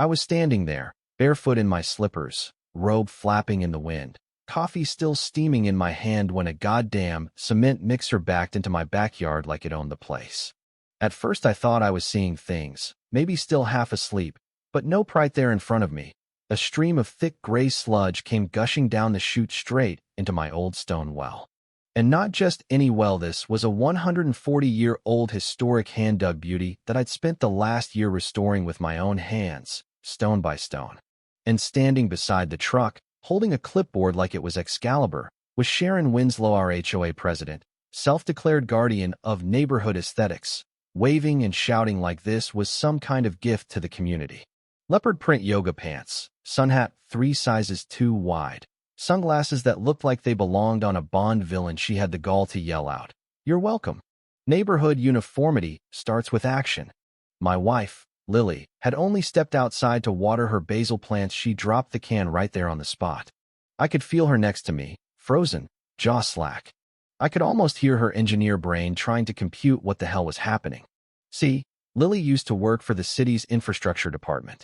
I was standing there, barefoot in my slippers, robe flapping in the wind, coffee still steaming in my hand when a goddamn cement mixer backed into my backyard like it owned the place. At first I thought I was seeing things, maybe still half asleep, but nope, right there in front of me. A stream of thick gray sludge came gushing down the chute straight into my old stone well. And not just any well, this was a 140-year-old historic hand-dug beauty that I'd spent the last year restoring with my own hands, stone by stone. And standing beside the truck, holding a clipboard like it was Excalibur, was Sharon Winslow, our HOA president, self-declared guardian of neighborhood aesthetics, waving and shouting like this was some kind of gift to the community. Leopard print yoga pants, sun hat 3 sizes too wide, sunglasses that looked like they belonged on a Bond villain. She had the gall to yell out, "You're welcome." Neighborhood uniformity starts with action. My wife, Lily, had only stepped outside to water her basil plants. She dropped the can right there on the spot. I could feel her next to me, frozen, jaw slack. I could almost hear her engineer brain trying to compute what the hell was happening. See, Lily used to work for the city's infrastructure department.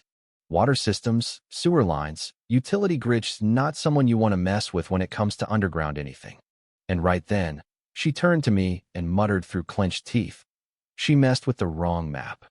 Water systems, sewer lines, utility grids, not someone you want to mess with when it comes to underground anything. And right then, she turned to me and muttered through clenched teeth, "She messed with the wrong map."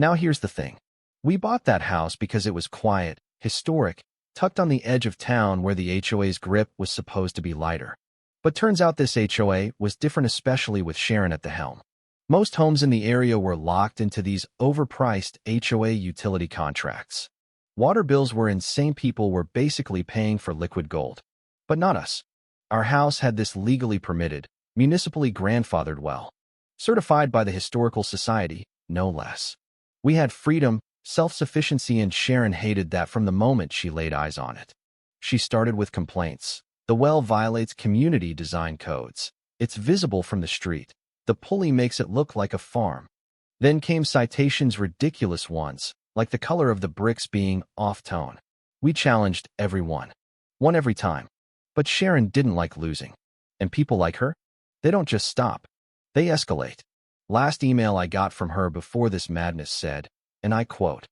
Now here's the thing. We bought that house because it was quiet, historic, tucked on the edge of town where the HOA's grip was supposed to be lighter. But turns out this HOA was different, especially with Sharon at the helm. Most homes in the area were locked into these overpriced HOA utility contracts. Water bills were insane. People were basically paying for liquid gold. But not us. Our house had this legally permitted, municipally grandfathered well. Certified by the Historical Society, no less. We had freedom, self-sufficiency, and Sharon hated that from the moment she laid eyes on it. She started with complaints. The well violates community design codes. It's visible from the street. The pulley makes it look like a farm. Then came citations, ridiculous ones, like the color of the bricks being off-tone. We challenged everyone. Won every time. But Sharon didn't like losing. And people like her? They don't just stop. They escalate. Last email I got from her before this madness said, and I quote,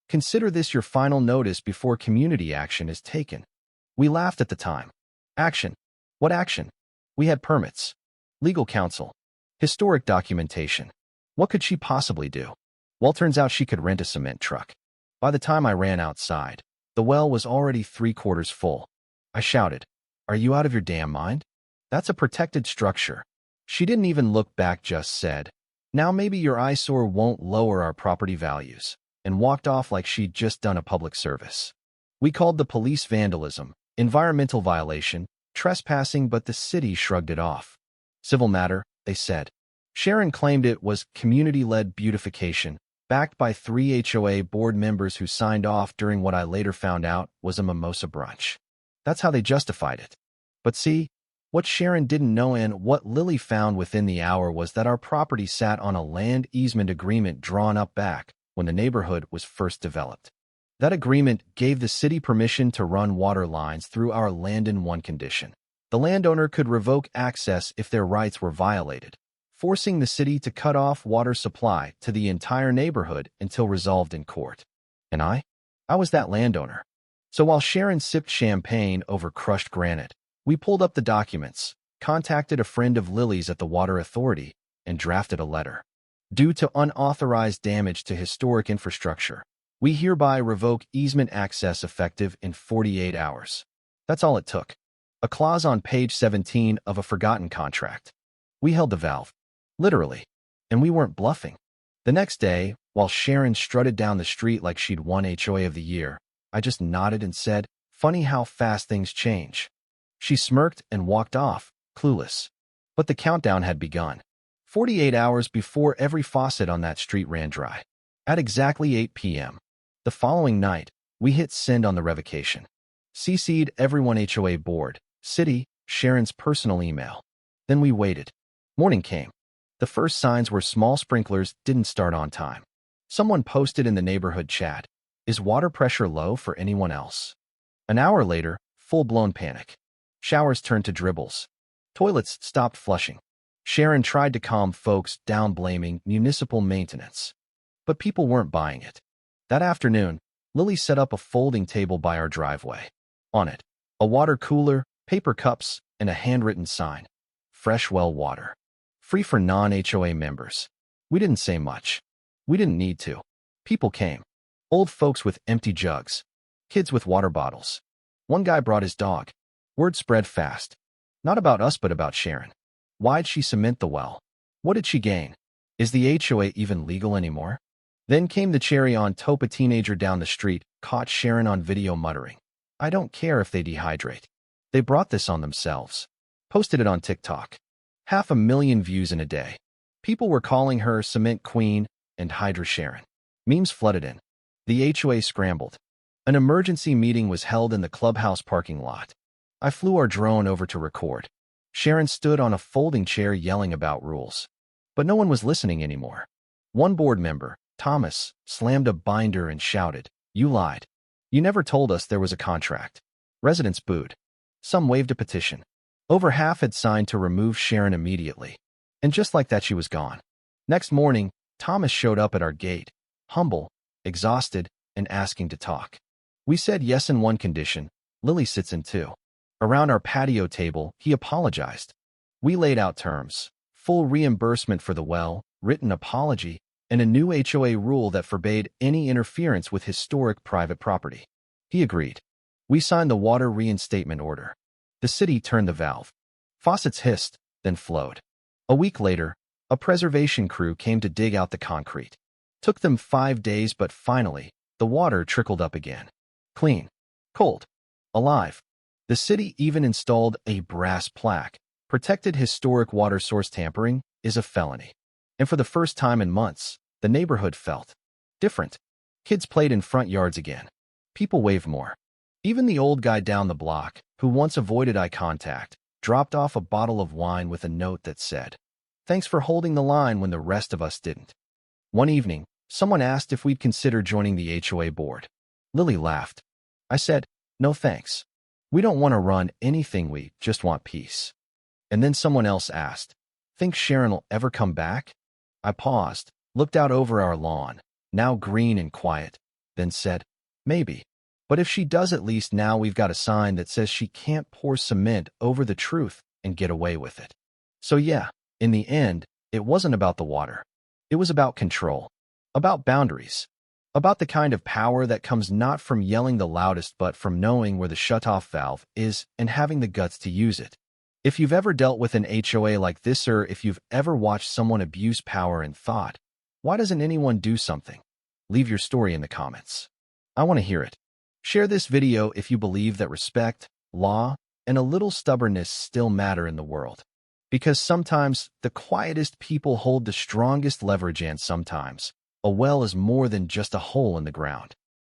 "Consider this your final notice before community action is taken." We laughed at the time. Action? What action? We had permits, legal counsel, historic documentation. What could she possibly do? Well, turns out she could rent a cement truck. By the time I ran outside, the well was already 3/4 full. I shouted, "Are you out of your damn mind? That's a protected structure." She didn't even look back, just said, "Now maybe your eyesore won't lower our property values," and walked off like she'd just done a public service. We called the police vandalism, environmental violation, trespassing, but the city shrugged it off. Civil matter, they said. Sharon claimed it was community-led beautification, backed by 3 HOA board members who signed off during what I later found out was a mimosa brunch. That's how they justified it. But see, what Sharon didn't know and what Lily found within the hour was that our property sat on a land easement agreement drawn up back when the neighborhood was first developed. That agreement gave the city permission to run water lines through our land in one condition. The landowner could revoke access if their rights were violated, forcing the city to cut off water supply to the entire neighborhood until resolved in court. And I was that landowner. So while Sharon sipped champagne over crushed granite, we pulled up the documents, contacted a friend of Lily's at the Water Authority, and drafted a letter. Due to unauthorized damage to historic infrastructure, we hereby revoke easement access effective in 48 hours. That's all it took. A clause on page 17 of a forgotten contract. We held the valve. Literally. And we weren't bluffing. The next day, while Sharon strutted down the street like she'd won HOA of the year, I just nodded and said, "Funny how fast things change." She smirked and walked off, clueless. But the countdown had begun. 48 hours before every faucet on that street ran dry. At exactly 8 p.m. The following night, we hit send on the revocation. CC'd everyone, HOA board, city, Sharon's personal email. Then we waited. Morning came. The first signs were small sprinklers didn't start on time. Someone posted in the neighborhood chat, "Is water pressure low for anyone else?" An hour later, full-blown panic. Showers turned to dribbles. Toilets stopped flushing. Sharon tried to calm folks down, blaming municipal maintenance. But people weren't buying it. That afternoon, Lily set up a folding table by our driveway. On it, a water cooler, paper cups, and a handwritten sign. Fresh well water. Free for non-HOA members. We didn't say much. We didn't need to. People came. Old folks with empty jugs. Kids with water bottles. One guy brought his dog. Word spread fast. Not about us, but about Sharon. Why'd she cement the well? What did she gain? Is the HOA even legal anymore? Then came the cherry on top. A teenager down the street caught Sharon on video muttering, "I don't care if they dehydrate. They brought this on themselves." Posted it on TikTok. 500,000 views in a day. People were calling her Cement Queen and Hydra Sharon. Memes flooded in. The HOA scrambled. An emergency meeting was held in the clubhouse parking lot. I flew our drone over to record. Sharon stood on a folding chair yelling about rules. But no one was listening anymore. One board member, Thomas, slammed a binder and shouted, "You lied. You never told us there was a contract." Residents booed. Some waved a petition. Over half had signed to remove Sharon immediately. And just like that, she was gone. Next morning, Thomas showed up at our gate, humble, exhausted, and asking to talk. We said yes in one condition. Lily sits in two. Around our patio table, he apologized. We laid out terms: full reimbursement for the well, written apology, and a new HOA rule that forbade any interference with historic private property. He agreed. We signed the water reinstatement order. The city turned the valve. Faucets hissed, then flowed. A week later, a preservation crew came to dig out the concrete. Took them 5 days, but finally, the water trickled up again. Clean, cold, alive. The city even installed a brass plaque. Protected historic water source. Tampering is a felony. And for the first time in months, the neighborhood felt different. Kids played in front yards again. People waved more. Even the old guy down the block, who once avoided eye contact, dropped off a bottle of wine with a note that said, "Thanks for holding the line when the rest of us didn't." One evening, someone asked if we'd consider joining the HOA board. Lily laughed. I said, "No thanks. We don't want to run anything, we just want peace." And then someone else asked, "Think Sharon will ever come back?" I paused, looked out over our lawn, now green and quiet, then said, "Maybe. But if she does, at least now we've got a sign that says she can't pour cement over the truth and get away with it." So yeah, in the end, it wasn't about the water. It was about control, about boundaries, about the kind of power that comes not from yelling the loudest but from knowing where the shutoff valve is and having the guts to use it. If you've ever dealt with an HOA like this, or if you've ever watched someone abuse power and thought, "Why doesn't anyone do something?" leave your story in the comments. I want to hear it. Share this video if you believe that respect, law, and a little stubbornness still matter in the world. Because sometimes the quietest people hold the strongest leverage, and sometimes a well is more than just a hole in the ground.